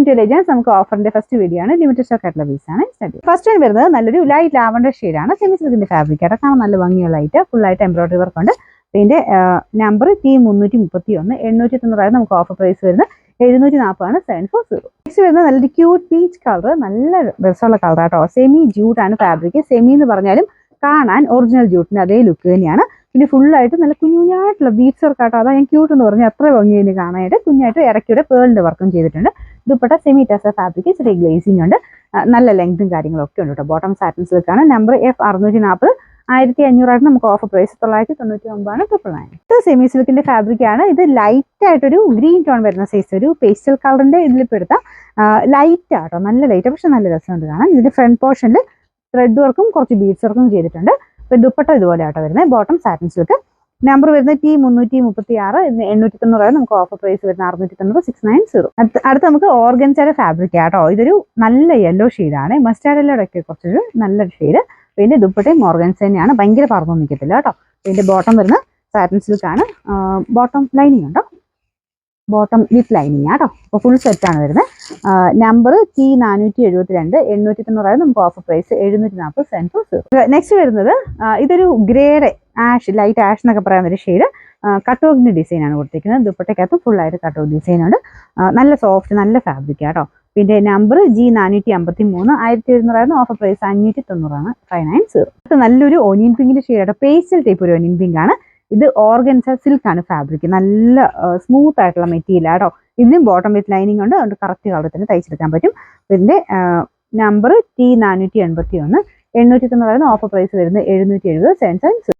To legends. നമുക്ക് ഓഫറിന്റെ first video ആണ്, ലിമിറ്റഡ് സ്റ്റോക്ക് ആയിട്ടുള്ള പീസാണ്. ഫസ്റ്റ് വൺ വരുന്നത് നല്ലൊരു ലൈറ്റ് ലാവൻഡർ ഷെയ്ഡാണ്. സെമി സിൽക്കിന്റെ ഫാബ്രിക് ആയിട്ട് കാണാൻ നല്ല ഭംഗിയുള്ള ലൈറ്റ്, ഫുൾ ആയിട്ട് എംബ്രോയിഡറി വർക്ക് ഉണ്ട്. ഇതിന്റെ നമ്പർ T331, 890 നമുക്ക് ഓഫർ പ്രൈസ് വരുന്നത് 740 740. നെക്സ്റ്റ് വരുന്നത് നല്ലൊരു ക്യൂട്ട് പീച്ച് കളർ, നല്ല രസമുള്ള കളർ ആട്ടോ. സെമി ജൂട്ട് ആണ് ഫാബ്രിക്. സെമി എന്ന് പറഞ്ഞാലും കാണാൻ ഒറിജിനൽ ജൂട്ടിന്റെ അതേ ലുക്ക് തന്നെയാണ്. പിന്നെ ഫുള്ളായിട്ട് നല്ല കുഞ്ഞായിട്ടുള്ള ബീഡ്സ് വർക്ക് ആട്ടോ. അതാ ഞാൻ ക്യൂട്ട് എന്ന് പറഞ്ഞാൽ അത്ര ഭംഗിയായിട്ട് കാണാനായിട്ട്. കുഞ്ഞായിട്ട് ഇടയ്ക്കൂടെ പേളിന്റെ വർക്കും ചെയ്തിട്ടുണ്ട്. ദുപ്പട്ട സെമി ടസർ ഫാബ്രിക്, ചെറിയ ഗ്ലേസിംഗ് ഉണ്ട്, നല്ല ലെങ്തും കാര്യങ്ങളൊക്കെ ഉണ്ട് കേട്ടോ. Bottom satin സിൽക്കാണ്. നമ്പർ F640, 1500 നമുക്ക് ഓഫർ പ്രൈസ് 999 ഇത് സെമി സിൽക്കിന്റെ ഫാബ്രിക് ആണ്. ഇത് ലൈറ്റ് ആയിട്ടൊരു ഗ്രീൻ ടോൺ വരുന്ന സൈസ്, ഒരു പേസ്റ്റൽ കളറിന്റെ ഇതിൽപ്പെടുത്ത ലൈറ്റ് ആട്ടോ. നല്ല ലൈറ്റ്, പക്ഷെ നല്ല രസമുണ്ട് കാണാൻ. ഇതിന്റെ ഫ്രണ്ട് പോർഷനിൽ ത്രെഡ് വർക്കും കുറച്ച് ബീഡ്സ് വർക്കും ചെയ്തിട്ടുണ്ട്. ഇപ്പൊ ദുപ്പട്ട ഇതുപോലെ ആട്ടോ വരുന്നത്. Bottom satin silk. നമ്പർ വരുന്നത് T336, 890 നമുക്ക് ഓഫർ പ്രൈസ് വരുന്നത് 690 690. അടുത്ത് നമുക്ക് ഓർഗൻസയുടെ ഫാബ്രിക് ആട്ടോ. ഇതൊരു നല്ല യെല്ലോ ഷെയ്ഡാണ്, മസ്റ്റാർഡ് യെല്ലോടൊക്കെ കുറച്ചൊരു നല്ലൊരു ഷെയ്ഡ്. പിന്നെ ദുപ്പട്ടയും ഓർഗൻസ തന്നെയാണ്, ഭയങ്കര പറന്നു നിൽക്കത്തില്ല കേട്ടോ. ഇതിന്റെ ബോട്ടം വരുന്നത് സാറ്റിൻ സിൽക്ക് ആണ്. ബോട്ടം ലൈനിങ് ഉണ്ടോ, ബോട്ടം വിത്ത് ലൈനിങ് ആട്ടോ. അപ്പോൾ ഫുൾ സെറ്റ് ആണ് വരുന്നത്. നമ്പർ T472, 890 നമുക്ക് ഓഫർ പ്രൈസ് 740 740. നെക്സ്റ്റ് വരുന്നത് ഇതൊരു ഗ്രേഡ് ആഷ്, ലൈറ്റ് ആഷ് എന്നൊക്കെ പറയുന്ന ഒരു ഷെയ്ഡ്. കട്ട് വർക്കിന്റെ ഡിസൈൻ ആണ് കൊടുത്തിരിക്കുന്നത്. ദുപ്പട്ടയ്ക്കകത്ത് ഫുൾ ആയിട്ട് കട്ട് വർക്ക് ഡിസൈൻ ഉണ്ട്. നല്ല സോഫ്റ്റ്, നല്ല ഫാബ്രിക് ആട്ടോ. പിന്നെ നമ്പർ G453, 1700 ഓഫർ പ്രൈസ് 590 590. നല്ലൊരു ഓനിയൻ പിങ്കിന്റെ ഷെയ്ഡ് ആട്ടോ. പേസ്റ്റൽ ടൈപ്പ് ഒരു ഓനിയൻ പിങ്ക് ആണ്. ഇത് ഓർഗൻസ സിൽക്ക് ആണ് ഫാബ്രിക്, നല്ല സ്മൂത്ത് ആയിട്ടുള്ള മെറ്റീരിയൽ ആട്ടോ. ഇതിനും ബോട്ടം വിത്ത് ലൈനിങ് ഉണ്ട്, അതുകൊണ്ട് കറക്റ്റ് കളർ തന്നെ തയ്ച്ചെടുക്കാൻ പറ്റും. ഇതിന്റെ നമ്പർ T481, 890 ഓഫർ പ്രൈസ് വരുന്നത് 770 790.